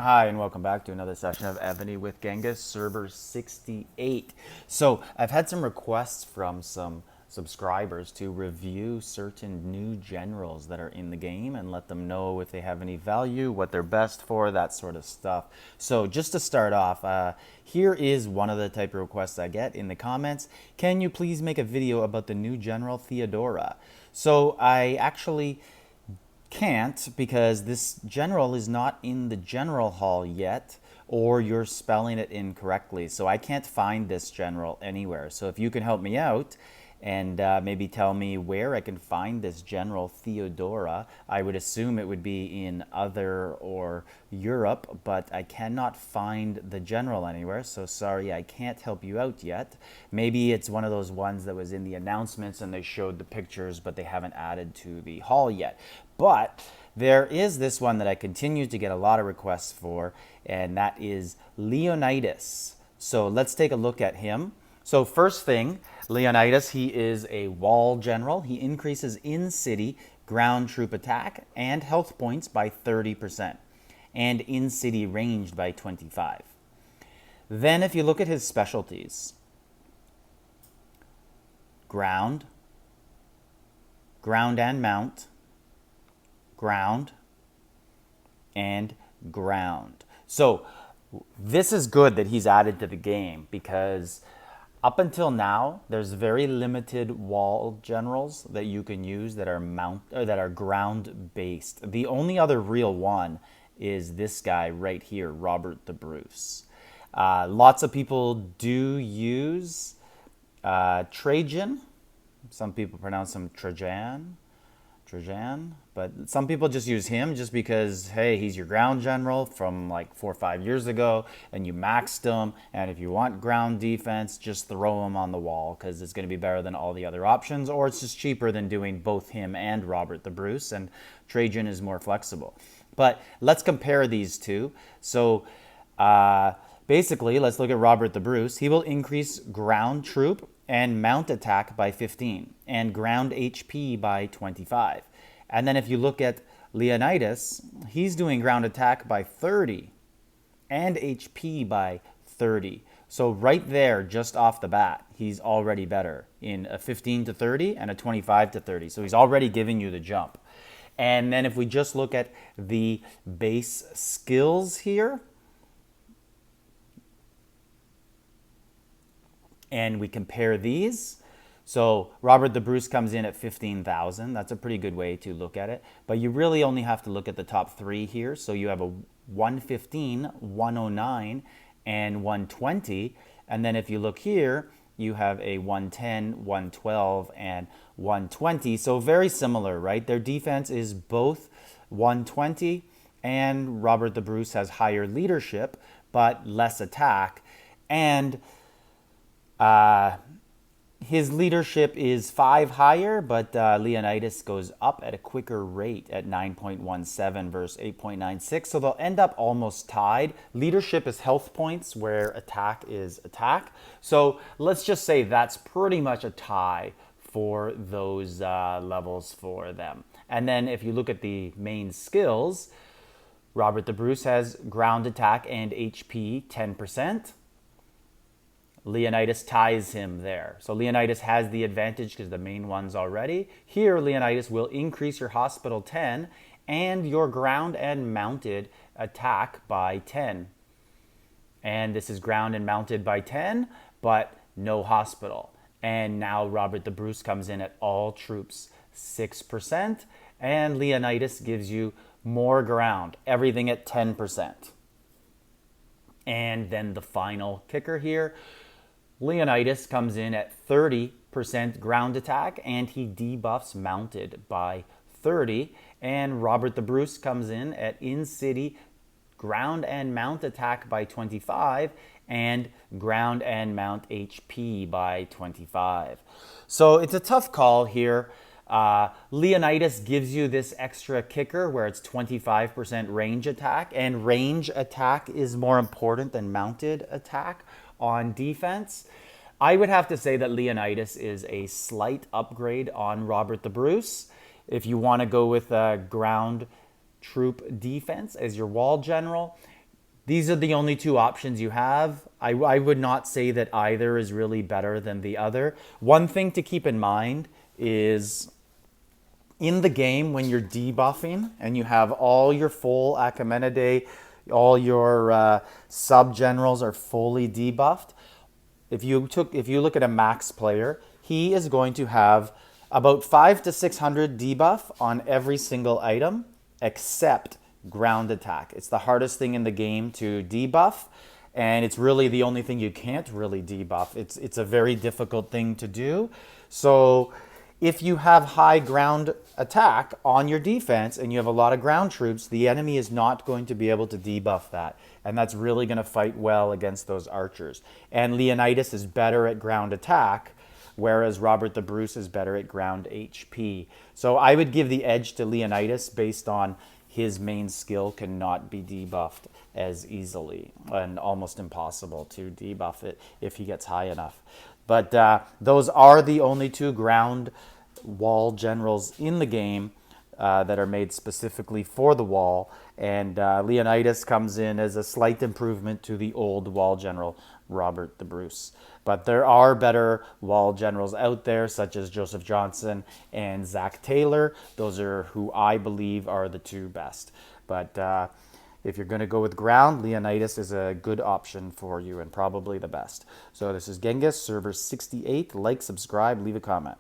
Hi, and welcome back to another session of Evony with Genghis, server 68. So, I've had some requests from some subscribers to review certain new generals that are in the game and let them know if they have any value, what they're best for, that sort of stuff. So, just to start off, here is one of the type of requests I get in the comments. Can you please make a video about the new general Theodora? So, I actually can't because this general is not in the general hall yet, or you're spelling it incorrectly. So I can't find this general anywhere. So if you can help me out and maybe tell me where I can find this general Theodora, I would assume it would be in other or Europe, but I cannot find the general anywhere. So sorry, I can't help you out yet. Maybe it's one of those ones that was in the announcements and they showed the pictures, but they haven't added to the hall yet. But there is this one that I continue to get a lot of requests for, and that is Leonidas. So let's take a look at him. So first thing, Leonidas, he is a wall general. He increases in-city ground troop attack and health points by 30%, and in-city ranged by 25. Then if you look at his specialties, ground, ground and mount, ground, and ground. So this is good that he's added to the game because up until now, there's very limited wall generals that you can use that are ground based. The only other real one is this guy right here, Robert the Bruce. Lots of people do use Trajan. Some people pronounce him Trajan, but some people just use him just because, hey, he's your ground general from like 4 or 5 years ago, and you maxed him, and if you want ground defense, just throw him on the wall because it's going to be better than all the other options, or it's just cheaper than doing both him and Robert the Bruce, and Trajan is more flexible. But let's compare these two. So basically, let's look at Robert the Bruce. He will increase ground troop and mount attack by 15 and ground HP by 25. And then if you look at Leonidas, he's doing ground attack by 30 and HP by 30. So right there, just off the bat, he's already better in a 15 to 30 and a 25 to 30. So he's already giving you the jump. And then if we just look at the base skills here, and we compare these. So Robert the Bruce comes in at 15,000. That's a pretty good way to look at it. But you really only have to look at the top three here. So you have a 115, 109, and 120. And then if you look here, you have a 110, 112, and 120. So very similar, right? Their defense is both 120, and Robert the Bruce has higher leadership, but less attack. And his leadership is 5 higher, but Leonidas goes up at a quicker rate at 9.17 versus 8.96. So they'll end up almost tied. Leadership is health points, where attack is attack. So let's just say that's pretty much a tie for those levels for them. And then if you look at the main skills, Robert the Bruce has ground attack and HP 10%. Leonidas ties him there. So Leonidas has the advantage because the main one's already. Here, Leonidas will increase your hospital 10 and your ground and mounted attack by 10. And this is ground and mounted by 10, but no hospital. And now Robert the Bruce comes in at all troops 6%, and Leonidas gives you more ground, everything at 10%. And then the final kicker here, Leonidas comes in at 30% ground attack, and he debuffs mounted by 30. And Robert the Bruce comes in city ground and mount attack by 25 and ground and mount HP by 25. So it's a tough call here. Leonidas gives you this extra kicker where it's 25% range attack, and range attack is more important than mounted attack on defense. I would have to say that Leonidas is a slight upgrade on Robert the Bruce. If you want to go with a ground troop defense as your wall general, These are the only two options you have. I would not say that either is really better than the other. One thing to keep in mind is in the game when you're debuffing and you have all your full Achaemenid, all your sub generals are fully debuffed. If you look at a max player, he is going to have about 5 to 600 debuff on every single item except ground attack. It's the hardest thing in the game to debuff, and it's really the only thing you can't really debuff. It's a very difficult thing to do. So if you have high ground attack on your defense and you have a lot of ground troops, the enemy is not going to be able to debuff that. And that's really going to fight well against those archers. And Leonidas is better at ground attack, whereas Robert the Bruce is better at ground HP. So I would give the edge to Leonidas based on his main skill cannot be debuffed as easily and almost impossible to debuff it if he gets high enough. But those are the only two ground wall generals in the game that are made specifically for the wall. And Leonidas comes in as a slight improvement to the old wall general, Robert the Bruce. But there are better wall generals out there, such as Joseph Johnson and Zach Taylor. Those are who I believe are the two best. But if you're going to go with ground, Leonidas is a good option for you and probably the best. So this is Genghis, server 68. Like, subscribe, leave a comment.